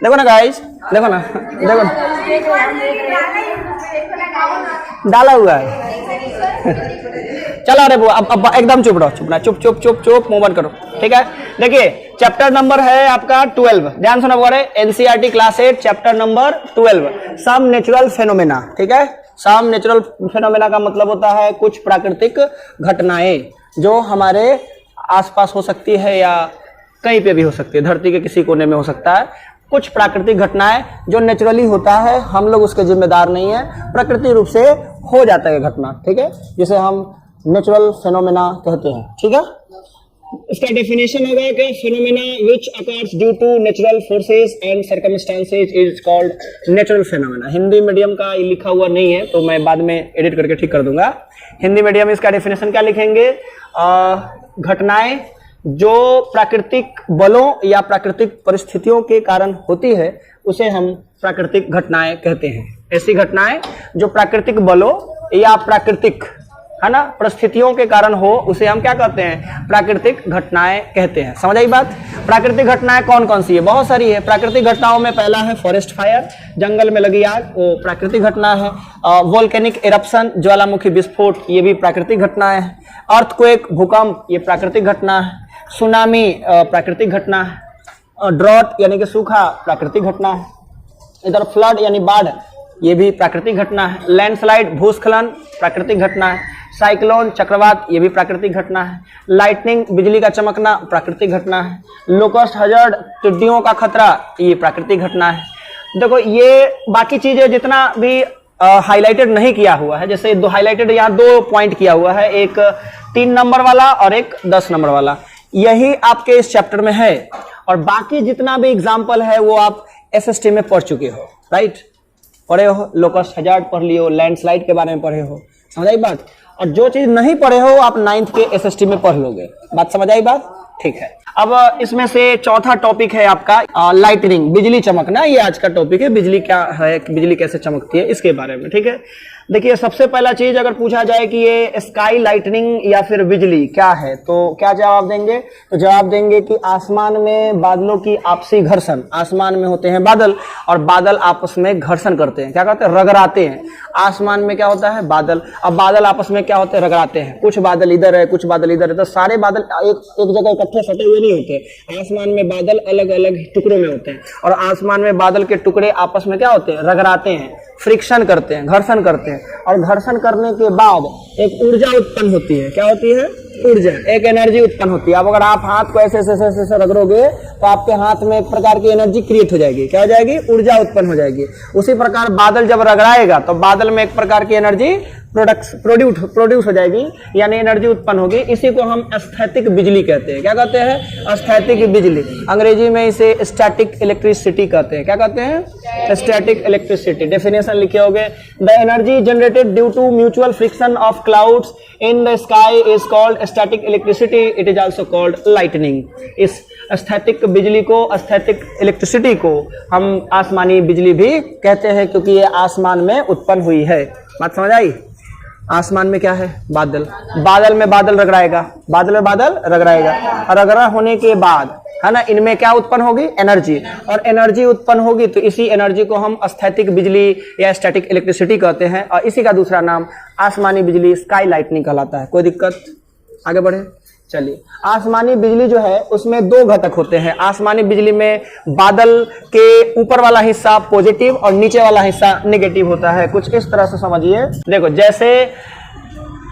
देखो ना गाइस, देखो ना, देखो ना, डाला हुआ है। चलो अरे वो अब एकदम चुप रहो, चुप ना, चुप चुप चुप चुप, मुंह बंद करो, ठीक है। देखिए चैप्टर नंबर है आपका 12, ध्यान सुना बोले, NCERT class 8 chapter number 12, some natural phenomena, ठीक है। सम नेचुरल फेनोमेना का मतलब होता है कुछ प्राकृतिक घटनाएं जो हमारे आसपास हो सकती है या कहीं पे भी हो सकती है, धरती के किसी कोने में हो सकता है। कुछ प्राकृतिक घटनाएं जो नेचुरली होता है, हम लोग उसके जिम्मेदार नहीं है, प्रकृति रूप से हो जाता है घटना, ठीक है, जिसे हम नेचुरल फेनोमेना कहते हैं, ठीक है। इसका डेफिनेशन होगा कि phenomena which occurs due to natural forces and circumstances is called natural phenomena. Hindi medium का लिखा हुआ नहीं है तो मैं बाद में एडिट करके ठीक कर दूंगा। हिंदी मीडियम इसका डेफिनेशन क्या लिखेंगे, घटनाएं जो प्राकृतिक बलों या प्राकृतिक परिस्थितियों के कारण होती है उसे हम प्राकृतिक घटनाएं कहते हैं। ऐसी घटनाएं जो प्राकृतिक बलों या प्राकृतिक, है ना, परिस्थितियों के कारण हो उसे हम क्या कहते हैं, प्राकृतिक घटनाएं कहते हैं। समझ आई बात। प्राकृतिक घटनाएं कौन कौन सी है, बहुत सारी है। प्राकृतिक घटनाओं में पहला है फॉरेस्ट फायर, जंगल में लगी आग, वो प्राकृतिक घटना है। वोल्केनिक इरप्शन, ज्वालामुखी विस्फोट, ये भी प्राकृतिक घटना है। अर्थक्वेक, भूकंप, ये प्राकृतिक घटना है। सुनामी प्राकृतिक घटना है। ड्रॉट यानी कि सूखा, प्राकृतिक घटना है। इधर फ्लड यानी बाढ़, ये भी प्राकृतिक घटना है। लैंडस्लाइड, भूस्खलन, प्राकृतिक घटना है। साइक्लोन, चक्रवात, ये भी प्राकृतिक घटना है। लाइटनिंग, बिजली का चमकना, प्राकृतिक घटना है। लोकस्ट हजार्ड, टिड्डियों का खतरा, ये प्राकृतिक घटना है। देखो ये बाकी चीजें जितना भी हाईलाइटेड नहीं किया हुआ है, जैसे दो हाईलाइटेड, यहाँ 2 पॉइंट किया हुआ है, एक 3 नंबर वाला और एक 10 नंबर वाला, यही आपके इस चैप्टर में है। और बाकी जितना भी एग्जाम्पल है वो आप एसएसटी में पढ़ चुके हो, राइट, पढ़े हो। लोकस्ट हजार्ड पढ़ लियो, लैंडस्लाइड के बारे में पढ़े हो, समझ आई बात। और जो चीज नहीं पढ़े हो आप 9th के एसएसटी में पढ़ लोगे, बात समझ आई बात, ठीक है। अब इसमें से चौथा टॉपिक है आपका लाइटनिंग, बिजली चमकना। ये आज का टॉपिक है, बिजली क्या है, बिजली कैसे चमकती है, इसके बारे में, ठीक है। देखिए सबसे पहला चीज अगर पूछा जाए कि ये स्काई लाइटनिंग या फिर बिजली क्या है, तो क्या जवाब देंगे, तो जवाब देंगे कि आसमान में बादलों की आपसी घर्षण, आसमान में होते हैं बादल और बादल आपस में घर्षण करते हैं, क्या कहते हैं, रगड़ाते हैं। आसमान में क्या होता है, बादल, अब बादल आपस में क्या होते हैं, रगड़ाते हैं। कुछ बादल इधर है, कुछ बादल इधर है, तो सारे बादल एक जगह इकट्ठे सटे हुए नहीं होते। आसमान में बादल अलग अलग टुकड़ों में होते हैं और आसमान में बादल के टुकड़े आपस में क्या होते हैं, रगड़ाते हैं, फ्रिक्शन करते हैं, घर्षण करते हैं। और घर्षण करने के बाद एक ऊर्जा उत्पन्न होती है, क्या होती है, ऊर्जा, एक एनर्जी उत्पन्न होती है। अब अगर आप हाथ को ऐसे ऐसे रगड़ोगे तो आपके हाथ में एक प्रकार की एनर्जी क्रिएट हो जाएगी, क्या हो जाएगी, ऊर्जा उत्पन्न हो जाएगी। उसी प्रकार बादल जब रगड़ाएगा तो बादल में एक प्रकार की एनर्जी प्रोड्यूस हो जाएगी, यानी एनर्जी उत्पन्न होगी। इसी को हम स्थैतिक बिजली कहते हैं, क्या कहते हैं, स्थैतिक बिजली। अंग्रेजी में इसे स्टैटिक इलेक्ट्रिसिटी कहते हैं, क्या कहते हैं, स्टैटिक इलेक्ट्रिसिटी। डेफिनेशन लिखे होंगे, the energy generated due to mutual friction of clouds in the sky is called static electricity, it is also called lightning. इस स्थैतिक बिजली को, स्थैतिक इलेक्ट्रिसिटी को हम आसमानी बिजली भी कहते हैं, क्योंकि ये आसमान में उत्पन्न हुई है। बात समझ आई। आसमान में क्या है, बादल, बादल में बादल रगड़ाएगा, बादल में बादल रगड़ाएगा, रगड़ा होने के बाद, है ना, इनमें क्या उत्पन्न होगी, एनर्जी, और एनर्जी उत्पन्न होगी तो इसी एनर्जी को हम स्थैतिक बिजली या स्टैटिक इलेक्ट्रिसिटी कहते हैं। और इसी का दूसरा नाम आसमानी बिजली, स्काई लाइटनिंग कहलाता है। कोई दिक्कत, आगे बढ़े, चलिए। आसमानी बिजली जो है उसमें 2 घटक होते हैं। आसमानी बिजली में बादल के ऊपर वाला हिस्सा पॉजिटिव और नीचे वाला हिस्सा नेगेटिव होता है। कुछ इस तरह से समझिए, देखो जैसे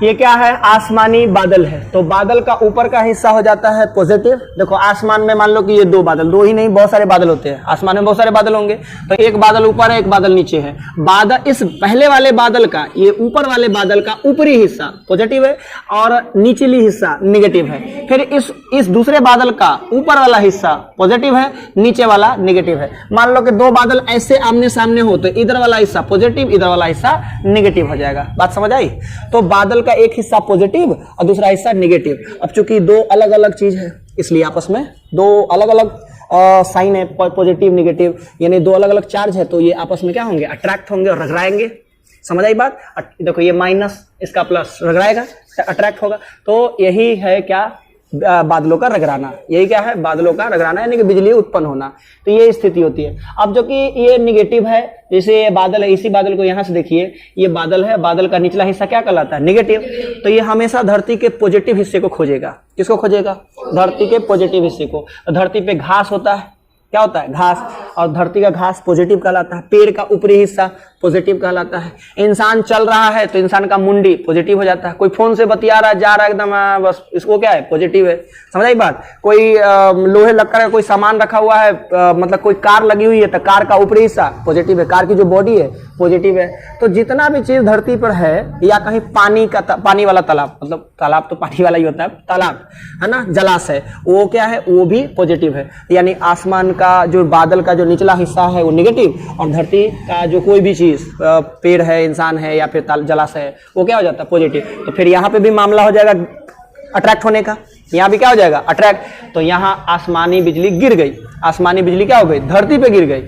ये क्या है, आसमानी बादल है, तो बादल का ऊपर का हिस्सा हो जाता है पॉजिटिव। देखो आसमान में मान लो कि ये 2 बादल, 2 ही नहीं बहुत सारे बादल होते हैं, आसमान में बहुत सारे बादल होंगे, तो एक बादल ऊपर है, एक बादल नीचे है। बादल, इस पहले वाले बादल का, ये ऊपर वाले बादल का ऊपरी हिस्सा पॉजिटिव है और निचली हिस्सा नेगेटिव है। फिर इस दूसरे बादल का ऊपर वाला हिस्सा पॉजिटिव है, नीचे वाला नेगेटिव है। मान लो कि 2 बादल ऐसे आमने सामने हो तो इधर वाला हिस्सा पॉजिटिव, इधर वाला हिस्सा नेगेटिव हो जाएगा। बात समझ आई। तो बादल का एक हिस्सा पॉजिटिव और दूसरा हिस्सा नेगेटिव। अब चूंकि 2 अलग अलग चीज है इसलिए आपस में 2 अलग अलग साइन है, पॉजिटिव नेगेटिव, यानी 2 अलग अलग चार्ज है, तो ये आपस में क्या होंगे, अट्रैक्ट होंगे और रगड़ाएंगे। समझ आई बात। देखो ये माइनस, इसका प्लस, रगड़ाएगा, अट्रैक्ट होगा। तो यही है क्या, बादलों का रगड़ाना। यही क्या है? बादलों का रगड़ाना यानी कि बिजली उत्पन्न होना। तो ये स्थिति होती है। अब जो कि ये निगेटिव है, जैसे ये बादल है, इसी बादल को यहां से देखिए, ये बादल है, बादल का निचला हिस्सा क्या कहलाता है? निगेटिव। तो ये हमेशा धरती के पॉजिटिव हिस्से को खोजेगा। किसको खोजेगा? धरती के पॉजिटिव हिस्से को। तो धरती पे घास होता है, क्या होता है? घास। और धरती का घास पॉजिटिव कहलाता है। पेड़ का ऊपरी हिस्सा पॉजिटिव कहलाता है। इंसान चल रहा है तो इंसान का मुंडी पॉजिटिव हो जाता है। कोई फोन से बतिया रहा है, जा रहा है एकदम, बस इसको क्या है? पॉजिटिव है। समझ आई बात? कोई लोहे लक्कड़ का कोई सामान रखा हुआ है, मतलब कोई कार लगी हुई है तो कार का ऊपरी हिस्सा पॉजिटिव है, कार की जो बॉडी है पॉजिटिव है। तो जितना भी चीज धरती पर है, या कहीं पानी वाला तालाब, मतलब तालाब तो पानी वाला ही होता है, तालाब है ना, जलाशय, वो क्या है? वो भी पॉजिटिव है। यानी आसमान का जो बादल का जो निचला हिस्सा है वो नेगेटिव, और धरती का जो कोई भी चीज, पेड़ है, इंसान है, या फिर जलाशय है, वो क्या हो जाता है? पॉजिटिव। तो फिर यहाँ पे भी मामला हो जाएगा अट्रैक्ट होने का। यहाँ भी क्या हो जाएगा? अट्रैक्ट। तो यहाँ आसमानी बिजली गिर गई। आसमानी बिजली क्या हो गई? धरती पे गिर गई,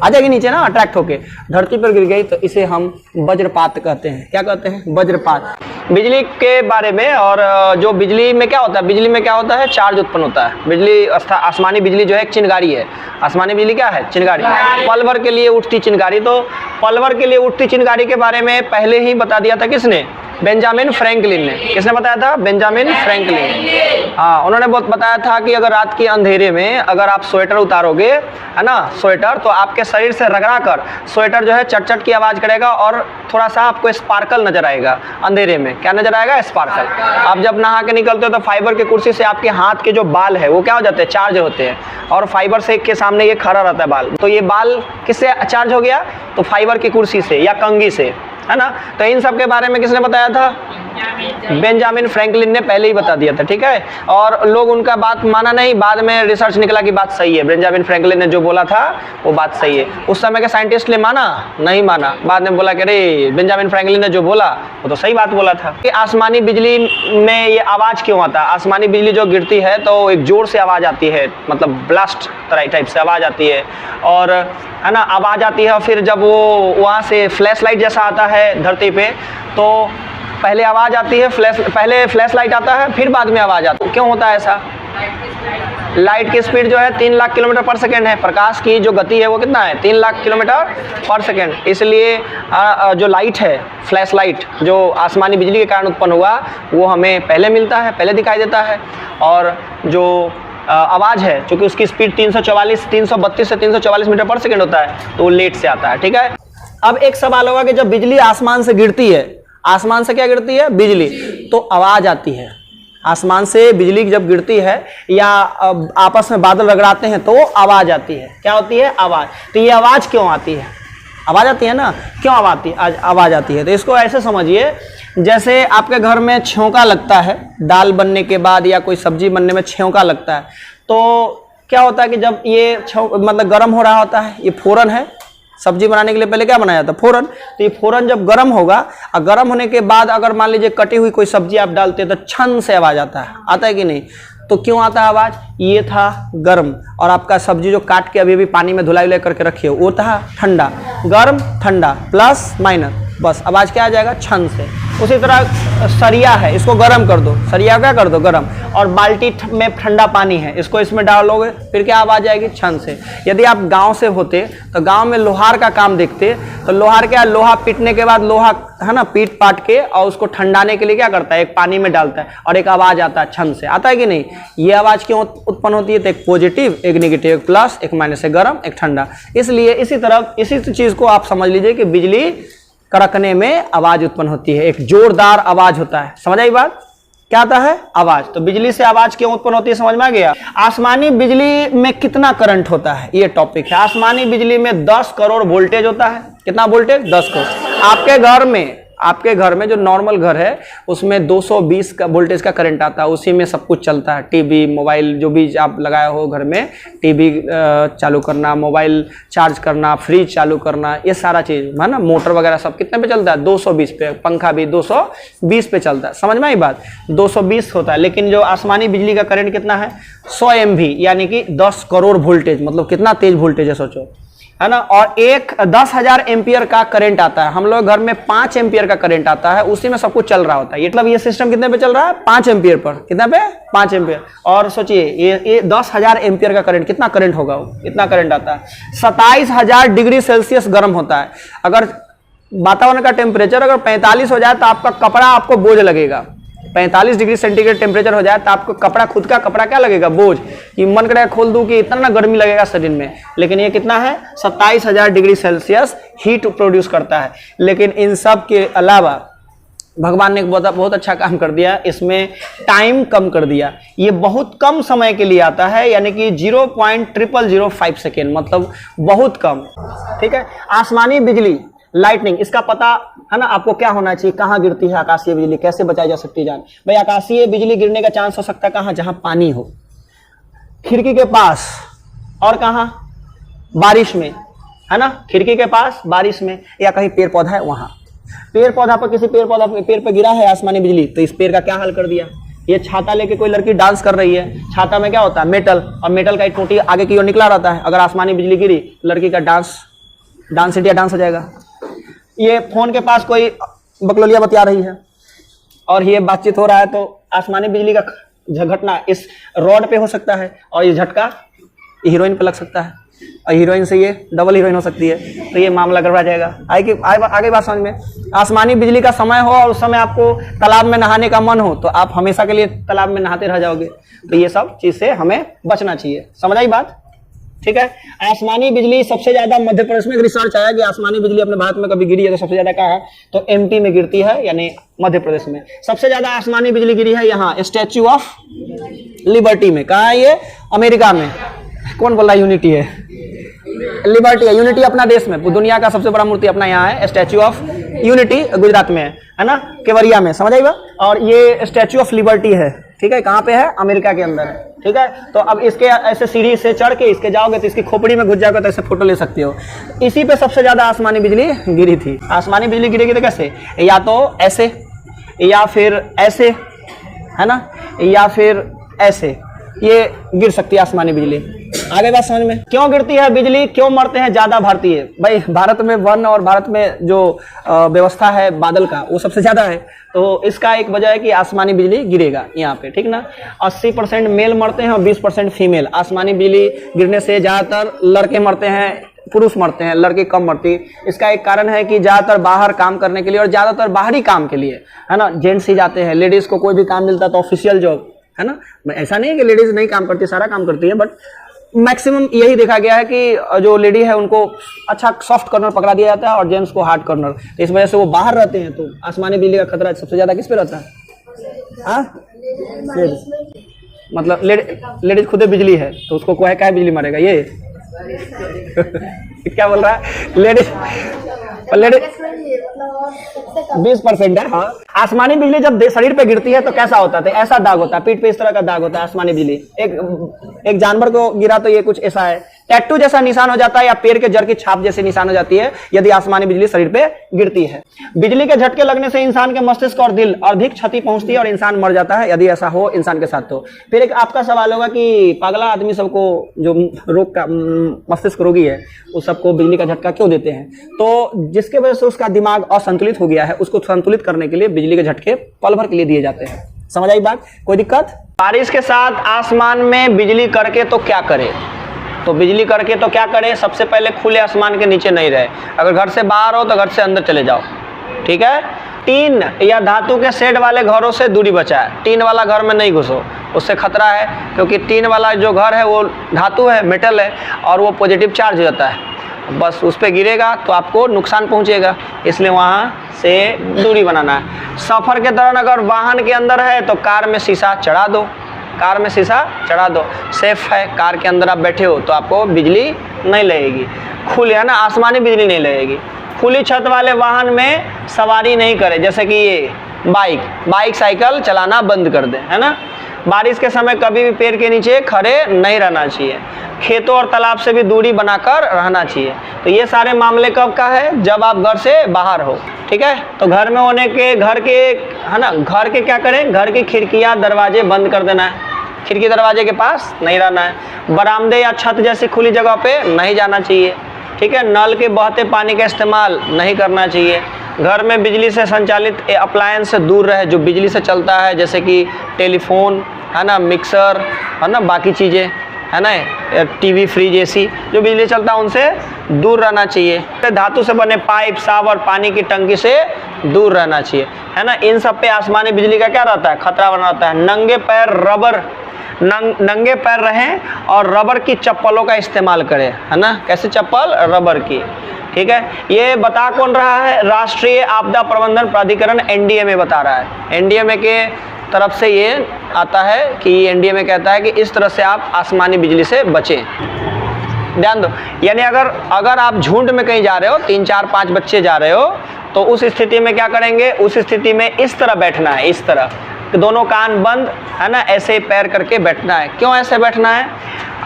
आ जाएगी नीचे ना, अट्रैक्ट होके धरती पर गिर गई। तो इसे हम वज्रपात कहते हैं। क्या कहते हैं? वज्रपात। बिजली के बारे में, और जो बिजली में क्या होता है? बिजली में क्या होता है? चार्ज उत्पन्न होता है। बिजली, आसमानी बिजली जो है एक चिंगारी है। आसमानी बिजली क्या है? चिंगारी। पल भर के लिए उठती चिंगारी। तो पल भर के लिए उठती चिंगारी के बारे में पहले ही बता दिया था किसने? बेंजामिन फ्रैंकलिन ने। किसने बताया था? Benjamin Franklin. हाँ, उन्होंने बहुत बताया था कि अगर रात के अंधेरे में अगर आप स्वेटर उतारोगे, है ना, स्वेटर, तो आपके शरीर से रगड़ा कर स्वेटर जो है चट-चट की आवाज करेगा, और थोड़ा सा आपको स्पार्कल नजर आएगा अंधेरे में। क्या नजर आएगा? स्पार्कल। आप जब नहा के निकलते हो तो फाइबर की कुर्सी से आपके हाथ के जो बाल है वो क्या हो जाते हैं? चार्ज होते हैं। और फाइबर से के सामने ये खड़ा रहता है बाल, तो ये बाल किससे चार्ज हो गया? तो फाइबर की कुर्सी से या कंघी से, है ना। तो इन सब के बारे में किसने बताया था? बेंजामिन फ्रैंकलिन ने पहले ही बता दिया था। ठीक है, और लोग उनका बात माना नहीं, बाद में रिसर्च निकला कि बात सही है, बेंजामिन फ्रैंकलिन ने जो बोला था वो बात सही है। उस समय के साइंटिस्ट ने माना नहीं माना, बाद में बोला कि अरे बेंजामिन फ्रैंकलिन ने जो बोला वो तो सही बात बोला था। कि आसमानी बिजली में ये आवाज क्यों आता है? आसमानी बिजली जो गिरती है तो एक जोर से आवाज आती है, मतलब ब्लास्ट टाइप से आवाज आती है, और है ना, आवाज आती है। और फिर जब वो वहाँ से फ्लैश लाइट जैसा आता है धरती पे, तो पहले आवाज आती है, पहले फ्लैश लाइट आता है, फिर बाद में आवाज आती है। क्यों होता है ऐसा? लाइट की स्पीड जो है 3 लाख किलोमीटर पर सेकेंड है। प्रकाश की जो गति है वो कितना है? 3 लाख किलोमीटर पर सेकेंड। इसलिए जो लाइट है, फ्लैश लाइट, जो आसमानी बिजली के कारण उत्पन्न हुआ, वो हमें पहले मिलता है, पहले दिखाई देता है। और जो आवाज़ है, चूँकि उसकी स्पीड 332 से 344 मीटर पर सेकेंड होता है, तो वो लेट से आता है। ठीक है, अब एक सवाल होगा कि जब बिजली आसमान से गिरती है, आसमान से क्या गिरती है? बिजली, तो आवाज आती है। आसमान से बिजली जब गिरती है या आपस में बादल रगड़ाते हैं तो आवाज आती है। क्या होती है? आवाज। तो ये आवाज क्यों आती है? आवाज आती है ना, क्यों आवाज आती है? तो इसको ऐसे समझिए, जैसे आपके घर में छौंका लगता है, दाल बनने के बाद या कोई सब्जी बनने में छौंका लगता है, तो क्या होता है कि जब ये मतलब गर्म हो रहा होता है, ये फोरन है, सब्जी बनाने के लिए पहले क्या बनाया जाता है? फोरन। तो ये फोरन जब गर्म होगा, और गर्म होने के बाद अगर मान लीजिए कटी हुई कोई सब्जी आप डालते हैं तो छन से आवाज आता है। आता है कि नहीं? तो क्यों आता है आवाज? ये था गर्म, और आपका सब्जी जो काट के अभी पानी में धुलाई करके रखी हो वो था ठंडा। गर्म ठंडा प्लस माइनस, बस आवाज क्या आ जाएगा? छन से। उसी तरह सरिया है, इसको गर्म कर दो, सरिया क्या कर दो? गर्म। और बाल्टी में ठंडा पानी है, इसको इसमें डालोगे, फिर क्या आवाज आएगी? छन से। यदि आप गांव से होते तो गांव में लोहार का काम देखते, तो लोहार क्या, लोहा पीटने के बाद लोहा है ना, पीट पाट के और उसको ठंडाने के लिए क्या करता है? एक पानी में डालता है और एक आवाज आता है छन से। आता है कि नहीं? ये आवाज क्यों उत्पन्न होती है? तो एक पॉजिटिव, एक नेगेटिव, एक प्लस, एक माइनस, एक गर्म, एक ठंडा। इसलिए इसी तरह इसी चीज को आप समझ लीजिए कि बिजली कड़कने में आवाज उत्पन्न होती है, एक जोरदार आवाज होता है। समझ आई बात? क्या आता है? आवाज। तो बिजली से आवाज क्यों उत्पन्न होती है, समझ में आ गया? आसमानी बिजली में कितना करंट होता है, ये टॉपिक है। आसमानी बिजली में 10 करोड़ वोल्टेज होता है। कितना वोल्टेज? 10 करोड़। आपके घर में जो नॉर्मल घर है उसमें 220 का वोल्टेज का करंट आता है, उसी में सब कुछ चलता है। टीवी, मोबाइल, जो भी आप लगाया हो घर में, टीवी चालू करना, मोबाइल चार्ज करना, फ्रिज चालू करना, ये सारा चीज है ना, मोटर वगैरह सब कितने पे चलता है? 220 पे। पंखा भी 220 पे चलता है। समझ में आई बात? 220 होता है। लेकिन जो आसमानी बिजली का करंट कितना है? 100 MV, यानी कि 10 करोड़ वोल्टेज। मतलब कितना तेज वोल्टेज है, सोचो, है ना, और एक 10,000 एम्पियर का करंट आता है। हम लोग घर में 5 एम्पियर का करंट आता है, उसी में सब कुछ चल रहा होता है। मतलब ये सिस्टम कितने पे चल रहा है? 5 एम्पियर पर। कितना पे? 5 एम्पियर। और सोचिए ये 10,000 एम्पियर का करंट, कितना करंट होगा वो, इतना करंट आता है। 27,000 डिग्री सेल्सियस गर्म होता है। अगर वातावरण का टेम्परेचर अगर 45 हो जाए तो आपका कपड़ा आपको बोझ लगेगा। 45 डिग्री सेंटीग्रेड टेम्परेचर हो जाए तो आपको कपड़ा, खुद का कपड़ा क्या लगेगा? बोझ। कि मन करेगा खोल दूं कि इतना ना गर्मी लगेगा शरीर में। लेकिन ये कितना है? 27,000 डिग्री सेल्सियस हीट प्रोड्यूस करता है। लेकिन इन सब के अलावा भगवान ने एक बहुत अच्छा काम कर दिया, इसमें टाइम कम कर दिया। ये बहुत कम समय के लिए आता है, यानी कि 0.0005 सेकेंड, मतलब बहुत कम। ठीक है। आसमानी बिजली, लाइटनिंग, इसका पता है ना आपको क्या होना चाहिए? कहाँ गिरती है आकाशीय बिजली, कैसे बचाई जा सकती है जान? भाई आकाशीय बिजली गिरने का चांस हो सकता है कहाँ? जहां पानी हो, खिड़की के पास, और कहाँ? बारिश में, है ना, खिड़की के पास, बारिश में, या कहीं पेड़ पौधा है वहां। पेड़ पौधा पर, किसी पेड़ पौधा पेड़ पर गिरा है आसमानी बिजली, तो इस पेड़ का क्या हाल कर दिया? ये छाता लेके कोई लड़की डांस कर रही है, छाता में क्या होता है? मेटल, और मेटल का एक टोटी आगे की ओर निकला रहता है। अगर आसमानी बिजली गिरी, लड़की का डांस इंडिया डांस हो जाएगा। ये फोन के पास कोई बकलोलिया बतिया रही है और ये बातचीत हो रहा है, तो आसमानी बिजली का घटना इस रॉड पे हो सकता है, और ये झटका हीरोइन पे लग सकता है, और हीरोइन से ये डबल हीरोइन हो सकती है। तो ये मामला गड़बड़ा जाएगा। आगे बात समझ में। आसमानी बिजली का समय हो और उस समय आपको तालाब में नहाने का मन हो, तो आप हमेशा के लिए तालाब में नहाते रह जाओगे। तो ये सब चीज से हमें बचना चाहिए। समझ आई बात? ठीक है। आसमानी बिजली सबसे ज्यादा मध्य प्रदेश में रिसर्च आया कि आसमानी बिजली अपने भारत में कभी गिरी है तो सबसे ज्यादा कहाँ है? तो एमपी में गिरती है, यानी मध्य प्रदेश में सबसे ज्यादा आसमानी बिजली गिरी है। यहाँ स्टैच्यू ऑफ लिबर्टी में। कहाँ है ये? अमेरिका में। कौन बोल रहा है यूनिटी है? लिबर्टी है। यूनिटी अपना देश में, दुनिया का सबसे बड़ा मूर्ति अपना यहाँ है। स्टैच्यू ऑफ यूनिटी गुजरात में है ना, केवड़िया में। समझ आएगा? और ये स्टैच्यू ऑफ लिबर्टी है। ठीक है। कहाँ पे है? अमेरिका के अंदर है। ठीक है। तो अब इसके ऐसे सीढ़ी से चढ़ के इसके जाओगे तो इसकी खोपड़ी में घुस जाओगे तो ऐसे फोटो ले सकते हो। इसी पे सबसे ज्यादा आसमानी बिजली गिरी थी। आसमानी बिजली गिरेगी तो कैसे? या तो ऐसे, या फिर ऐसे, है ना, या फिर ऐसे, ये गिर सकती है आसमानी बिजली। आगे बात समझ में। क्यों गिरती है बिजली? क्यों मरते हैं ज्यादा भारतीय? भाई भारत में वन और भारत में जो व्यवस्था है बादल का, वो सबसे ज्यादा है। तो इसका एक वजह है कि आसमानी बिजली गिरेगा यहाँ पे। ठीक ना। 80% मेल मरते हैं और 20% फीमेल। आसमानी बिजली गिरने से ज्यादातर लड़के मरते हैं, पुरुष मरते हैं, लड़की कम मरती। इसका एक कारण है कि ज्यादातर बाहर काम करने के लिए, और ज्यादातर बाहरी काम के लिए, है ना, जेंट्स ही जाते हैं। लेडीज को कोई भी काम मिलता है तो ऑफिशियल जॉब, है ना। ऐसा नहीं है कि लेडीज नहीं काम करती, सारा काम करती है, बट मैक्सिमम यही देखा गया है कि जो लेडी है उनको अच्छा सॉफ्ट कॉर्नर पकड़ा दिया जाता है और जेंट्स को हार्ड कॉर्नर। तो इस वजह से वो बाहर रहते हैं। तो आसमानी बिजली का खतरा सबसे ज्यादा किस पे रहता है? मतलब लेडीज खुद बिजली है तो उसको कोई क्या बिजली मारेगा ये? क्या बोल रहा है? लेडीज 20% है। हाँ। आसमानी बिजली जब शरीर पे गिरती है तो कैसा होता है? ऐसा दाग होता है, पीठ पे इस तरह का दाग होता है आसमानी बिजली। एक जानवर को गिरा तो ये कुछ ऐसा है, टैटू जैसा निशान हो जाता है, या पैर के जड़ की छाप जैसे निशान हो जाती है यदि आसमानी बिजली शरीर पे गिरती है। बिजली के झटके लगने से इंसान के मस्तिष्क और दिल अधिक क्षति पहुंचती है और इंसान मर जाता है यदि ऐसा हो इंसान के साथ। तो फिर एक आपका सवाल होगा कि पागला आदमी सबको, जो रोग का मस्तिष्क रोगी है, उस सबको बिजली का झटका क्यों देते हैं? तो जिसके वजह से उसका दिमाग असंतुलित हो गया है, उसको संतुलित करने के लिए बिजली के झटके पल भर के लिए दिए जाते हैं। समझ आई बात? कोई दिक्कत? बारिश के साथ आसमान में बिजली करके तो क्या करे? तो बिजली करके तो क्या करें? सबसे पहले खुले आसमान के नीचे नहीं रहे। अगर घर से बाहर हो तो घर से अंदर चले जाओ। ठीक है। टीन या धातु के शेड वाले घरों से दूरी बचाए। टीन वाला घर में नहीं घुसो, उससे खतरा है, क्योंकि टीन वाला जो घर है वो धातु है, मेटल है, और वो पॉजिटिव चार्ज हो जाता है। बस उस पर गिरेगा तो आपको नुकसान पहुंचेगा, इसलिए वहाँ से दूरी बनाना है। सफ़र के दौरान अगर वाहन के अंदर है तो कार में शीशा चढ़ा दो। कार में शीशा चढ़ा दो, सेफ है। कार के अंदर आप बैठे हो तो आपको बिजली नहीं लगेगी। खुली है ना, आसमानी बिजली नहीं लगेगी। खुली छत वाले वाहन में सवारी नहीं करें, जैसे कि ये बाइक साइकिल चलाना बंद कर दें, है ना। बारिश के समय कभी भी पेड़ के नीचे खड़े नहीं रहना चाहिए। खेतों और तालाब से भी दूरी बनाकर रहना चाहिए। तो ये सारे मामले कब का है? जब आप घर से बाहर हो। ठीक है। तो घर में होने के, घर के, है ना, घर के क्या करें? घर की खिड़कियां दरवाजे बंद कर देना है। खिड़की दरवाजे के पास नहीं रहना है। बरामदे या छत जैसी खुली जगह पे नहीं जाना चाहिए। ठीक है। नल के बहते पानी का इस्तेमाल नहीं करना चाहिए। घर में बिजली से संचालित अप्लायंस से दूर रहे, जो बिजली से चलता है, जैसे कि टेलीफोन है ना, मिक्सर है ना, बाकी चीज़ें है ना, टीवी, फ्रिज, एसी, जो बिजली चलता है उनसे दूर रहना चाहिए। धातु से बने पाइप, शावर, पानी की टंकी से दूर रहना चाहिए, है ना। इन सब पे आसमानी बिजली का क्या रहता है, खतरा बना रहता है। नंगे पैर रहें और रबर की चप्पलों का इस्तेमाल करें, है ना। कैसे चप्पल, रबर की, ठीक है। ये बता कौन रहा है, राष्ट्रीय आपदा प्रबंधन प्राधिकरण एनडीएमए बता रहा है। एनडीएमए के तरफ से ये आता है कि एनडीएमए कहता है कि इस तरह से आप आसमानी बिजली से बचें। ध्यान दो, यानी अगर आप झुंड में कहीं जा रहे हो, 3, 4, 5 बच्चे जा रहे हो, तो उस स्थिति में क्या करेंगे, उस स्थिति में इस तरह बैठना है, इस तरह, दोनों कान बंद, है ना, ऐसे पैर करके बैठना है। क्यों ऐसे बैठना है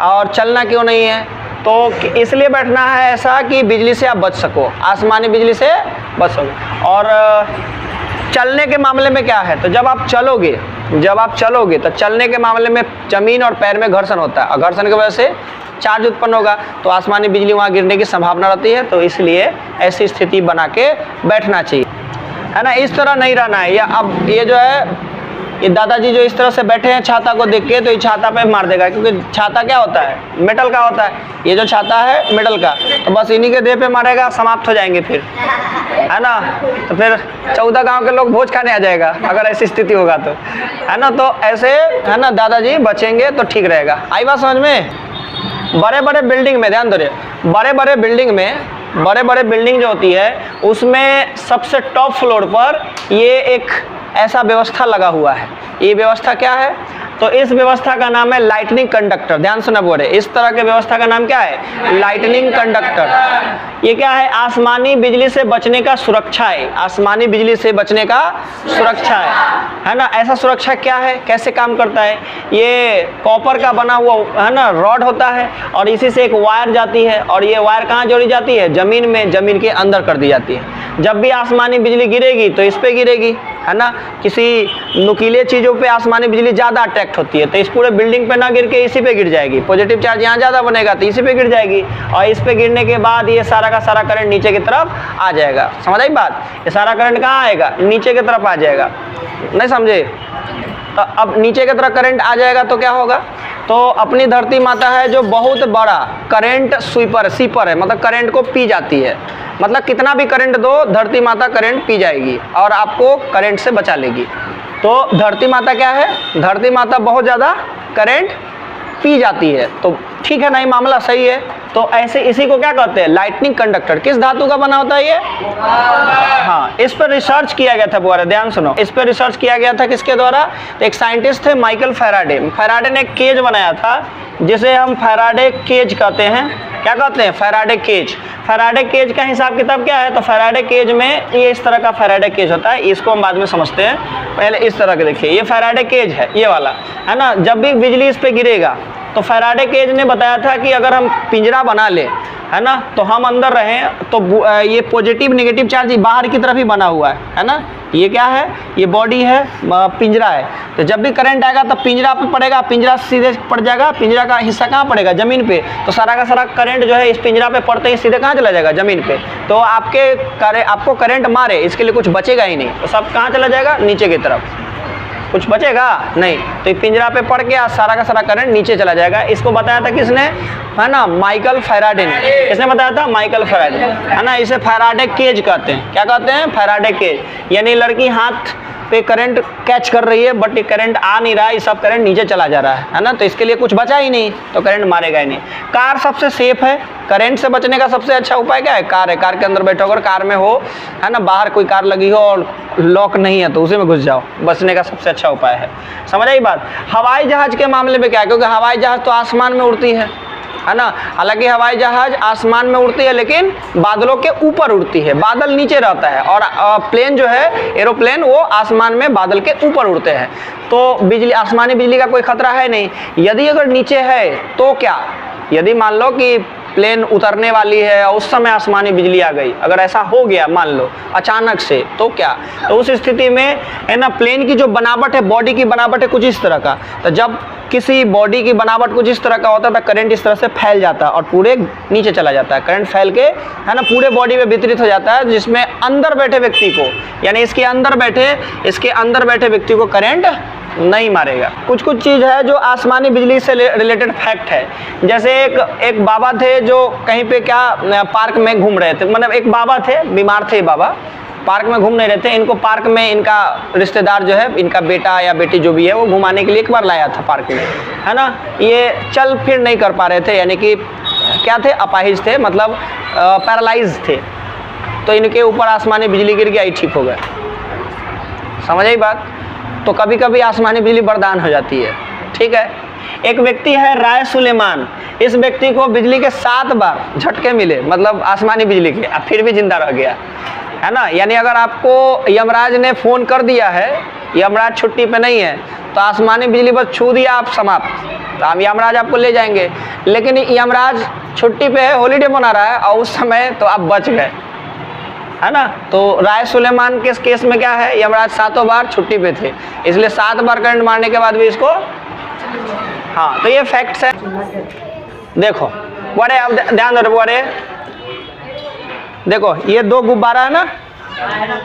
और चलना क्यों नहीं है, तो इसलिए बैठना है ऐसा कि बिजली से आप बच सको, आसमानी बिजली से बच सको। और चलने के मामले में क्या है, तो जब आप चलोगे तो चलने के मामले में ज़मीन और पैर में घर्षण होता है, और घर्षण की वजह से चार्ज उत्पन्न होगा, तो आसमानी बिजली वहाँ गिरने की संभावना रहती है। तो इसलिए ऐसी स्थिति बना के बैठना चाहिए, है ना। इस तरह नहीं रहना है। अब ये जो है, ये दादाजी जो इस तरह से बैठे हैं छाता को देख के, तो ये छाता पे मार देगा, क्योंकि छाता क्या होता है, मेटल का होता है। ये जो छाता है मेटल का, तो बस इन्हीं के देह पे मारेगा, समाप्त हो जाएंगे फिर, है ना। तो फिर 14 गांव के लोग भोज खाने आ जाएगा अगर ऐसी स्थिति होगा तो, है ना। तो ऐसे, है ना, दादाजी बचेंगे तो ठीक रहेगा। आई बात समझ में। बड़े बड़े बिल्डिंग में ध्यान दो, बड़े बड़े बिल्डिंग जो होती है, उसमें सबसे टॉप फ्लोर पर ये एक ऐसा व्यवस्था लगा हुआ है। ये व्यवस्था क्या है, तो इस व्यवस्था का नाम है लाइटनिंग कंडक्टर। ध्यान सुना बोले, इस तरह के व्यवस्था का नाम क्या है, लाइटनिंग कंडक्टर। ये क्या है, आसमानी बिजली से बचने का सुरक्षा है, आसमानी बिजली से बचने का सुरक्षा है ना। ऐसा सुरक्षा क्या है, कैसे काम करता है, ये कॉपर का बना हुआ, है ना, रॉड होता है, और इसी से एक वायर जाती है, और ये वायर कहाँ जोड़ी जाती है, ज़मीन में, ज़मीन के अंदर कर दी जाती है। जब भी आसमानी बिजली गिरेगी तो इस पे गिरेगी, है ना। किसी नुकीले चीज़ों पे आसमानी बिजली ज़्यादा अट्रैक्ट होती है, तो इस पूरे बिल्डिंग पे ना गिर के इसी पे गिर जाएगी। पॉजिटिव चार्ज यहाँ ज़्यादा बनेगा तो इसी पे गिर जाएगी, और इस पे गिरने के बाद ये सारा का सारा करंट नीचे की तरफ आ जाएगा। समझ आई बात, ये सारा करंट कहाँ आएगा, नीचे की तरफ आ जाएगा। नहीं समझे, तो अब नीचे की तरफ करंट आ जाएगा तो क्या होगा, तो अपनी धरती माता है जो बहुत बड़ा करंट सीपर है, मतलब करंट को पी जाती है। मतलब कितना भी करंट दो, धरती माता करंट पी जाएगी और आपको करंट से बचा लेगी। तो धरती माता क्या है, धरती माता बहुत ज़्यादा करंट पी जाती है। तो ठीक है, नहीं मामला सही है। तो ऐसे इसी को क्या कहते हैं, लाइटनिंग कंडक्टर। किस धातु का बना होता है ये, हाँ, इस पर रिसर्च किया गया था। बुआरे ध्यान सुनो, इस पर रिसर्च किया गया था किसके द्वारा, तो एक साइंटिस्ट थे माइकल फैराडे। फैराडे ने एक केज बनाया था जिसे हम फैराडे केज कहते हैं। क्या कहते हैं, फैराडे केज। फैराडे केज का हिसाब किताब क्या है, तो फैराडे केज में ये इस तरह का फैराडे केज होता है, इसको हम बाद में समझते हैं। पहले इस तरह के देखिए, ये फैराडे केज है, ये वाला, है ना। जब भी बिजली इस पे गिरेगा तो फैराडे केज ने बताया था कि अगर हम पिंजरा बना ले, है ना, तो हम अंदर रहें तो ये पॉजिटिव नेगेटिव चार्ज बाहर की तरफ ही बना हुआ है ना। ये क्या है, ये बॉडी है, पिंजरा है। तो जब भी करंट आएगा तो पिंजरा पे पड़ेगा, पिंजरा सीधे पड़ जाएगा। पिंजरा का हिस्सा कहाँ पड़ेगा, ज़मीन पे। तो सारा का सारा करंट जो है इस पिंजरा पे पड़ते ही सीधे कहाँ चला जाएगा, ज़मीन पे। तो आपको करंट मारे, इसके लिए कुछ बचेगा ही नहीं, तो सब कहाँ चला जाएगा, नीचे की तरफ। कुछ बचेगा नहीं, तो पिंजरा पे पड़ के सारा का सारा करंट नीचे चला जाएगा। इसको बताया था किसने, है ना, माइकल फैराडे ने। किसने बताया था, माइकल फैराडे, है ना। इसे फैराडे केज कहते हैं। क्या कहते हैं, फैराडे केज। यानी लड़की हाथ पे करंट कैच कर रही है, बट ये करंट आ नहीं रहा है, ये सब करंट नीचे चला जा रहा है ना। तो इसके लिए कुछ बचा ही नहीं, तो करंट मारेगा ही नहीं। कार सबसे सेफ है, करंट से बचने का सबसे अच्छा उपाय क्या है, कार है। कार के अंदर बैठो, अगर कार में हो, है ना, बाहर कोई कार लगी हो और लॉक नहीं है तो उसी में घुस जाओ, बचने का सबसे अच्छा उपाय है। समझ आई बात। हवाई जहाज के मामले में क्या है, क्योंकि हवाई जहाज तो आसमान में उड़ती है ना। हालांकि हवाई जहाज आसमान में उड़ती है लेकिन बादलों के ऊपर उड़ती है, बादल नीचे रहता है, और प्लेन जो है, एरोप्लेन, वो आसमान में बादल के ऊपर उड़ते हैं। तो बिजली, आसमानी बिजली का कोई खतरा है नहीं। यदि अगर नीचे है तो क्या, यदि मान लो कि प्लेन उतरने वाली है और उस समय आसमानी बिजली आ गई, अगर ऐसा हो गया मान लो अचानक से, तो क्या, तो उस स्थिति में, है ना, प्लेन की जो बनावट है, बॉडी की बनावट है कुछ इस तरह का। तो जब किसी बॉडी की बनावट कुछ इस तरह का होता है, करंट इस तरह से फैल जाता है और पूरे नीचे चला जाता है, करंट फैल के है ना पूरे बॉडी में वितरित हो जाता है, जिसमें अंदर बैठे व्यक्ति को, यानी इसके अंदर बैठे व्यक्ति को करंट नहीं मारेगा। कुछ कुछ चीज़ है जो आसमानी बिजली से रिलेटेड फैक्ट है। जैसे एक बाबा थे जो कहीं पे क्या पार्क में घूम रहे थे, मतलब एक बाबा थे, बीमार थे बाबा, पार्क में घूम नहीं रहे थे, इनको पार्क में इनका रिश्तेदार जो है, इनका बेटा या बेटी जो भी है, वो घुमाने के लिए एक बार लाया था पार्क में, है ना। ये चल फिर नहीं कर पा रहे थे, यानी कि क्या थे, अपाहिज थे, मतलब पैरालाइज थे। तो इनके ऊपर आसमानी बिजली गिर गया, ठीक हो गया। समझ आई बात। तो कभी कभी आसमानी बिजली वरदान हो जाती है, ठीक है। एक व्यक्ति है राय सुलेमान, इस व्यक्ति को बिजली के 7 बार झटके मिले, मतलब आसमानी बिजली के, अब फिर भी जिंदा रह गया, है ना। यानी अगर आपको यमराज ने फ़ोन कर दिया है, यमराज छुट्टी पे नहीं है, तो आसमानी बिजली बस छू दिया आप, समाप्त। तो हम यमराज आपको ले जाएंगे, लेकिन यमराज छुट्टी पे है, हॉलीडे मना रहा है, और उस समय तो आप बच गए, है ना। तो राय सुलेमान के केस में क्या है, यमराज 7 बार छुट्टी पे थे, इसलिए 7 बार करंट मारने के बाद भी इसको, हाँ, तो ये फैक्ट्स है। देखो बड़े, अब ध्यान दो बड़े, देखो ये 2 गुब्बारा है ना,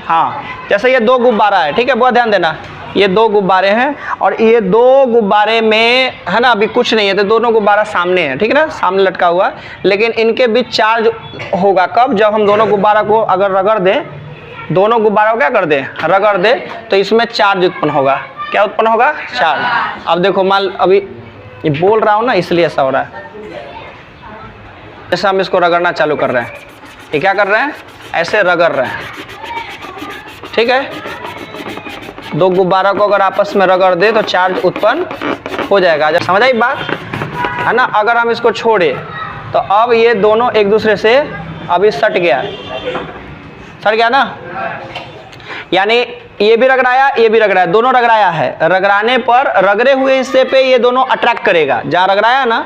हाँ, जैसे ये 2 गुब्बारा है, ठीक है, बहुत ध्यान देना। ये 2 गुब्बारे हैं और ये 2 गुब्बारे में है ना अभी कुछ नहीं है, तो दोनों गुब्बारा सामने है, ठीक है ना, सामने लटका हुआ, लेकिन इनके बीच चार्ज होगा कब, जब हम दोनों गुब्बारा को अगर रगड़ दें, दोनों गुब्बारा को क्या कर दें, रगड़ दें, तो इसमें चार्ज उत्पन्न होगा। क्या उत्पन्न होगा, चार्ज। अब देखो मान, अभी ये बोल रहा हूँ ना, इसलिए ऐसा हो रहा है। जैसे हम इसको रगड़ना चालू कर रहे हैं, ये क्या कर रहे हैं, ऐसे रगड़ रहे हैं, ठीक है। 2 गुब्बारा को अगर आपस में रगड़ दे तो चार्ज उत्पन्न हो जाएगा। जब समझ आई बात, है ना। अगर हम इसको छोड़े तो अब ये दोनों एक दूसरे से अभी सट गया ना, यानी ये भी रगड़ाया, ये भी रगड़ाया, दोनों रगड़ाया है। रगड़ाने पर रगड़े हुए हिस्से पे ये दोनों अट्रैक्ट करेगा, जहाँ रगड़ाया ना,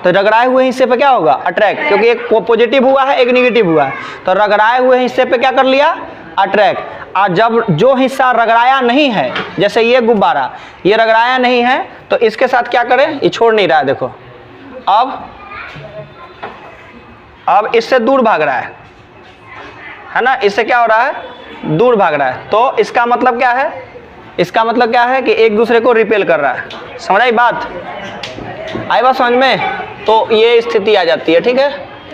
तो रगड़ाए हुए हिस्से पे क्या होगा, अट्रैक्ट, क्योंकि एक पॉजिटिव हुआ है, एक निगेटिव हुआ है, तो रगड़ाए हुए हिस्से पे क्या कर लिया, अट्रैक्ट। और जब जो हिस्सा रगड़ाया नहीं है, जैसे ये गुब्बारा, ये रगड़ाया नहीं है, तो इसके साथ क्या करें, ये छोड़ नहीं रहा है, देखो अब इससे दूर भाग रहा है ना, इससे क्या हो रहा है, दूर भाग रहा है। तो इसका मतलब क्या है, इसका मतलब क्या है कि एक दूसरे को रिपेल कर रहा है। समझ आई बात, आई बात समझ में। तो ये स्थिति आ जाती है, ठीक है।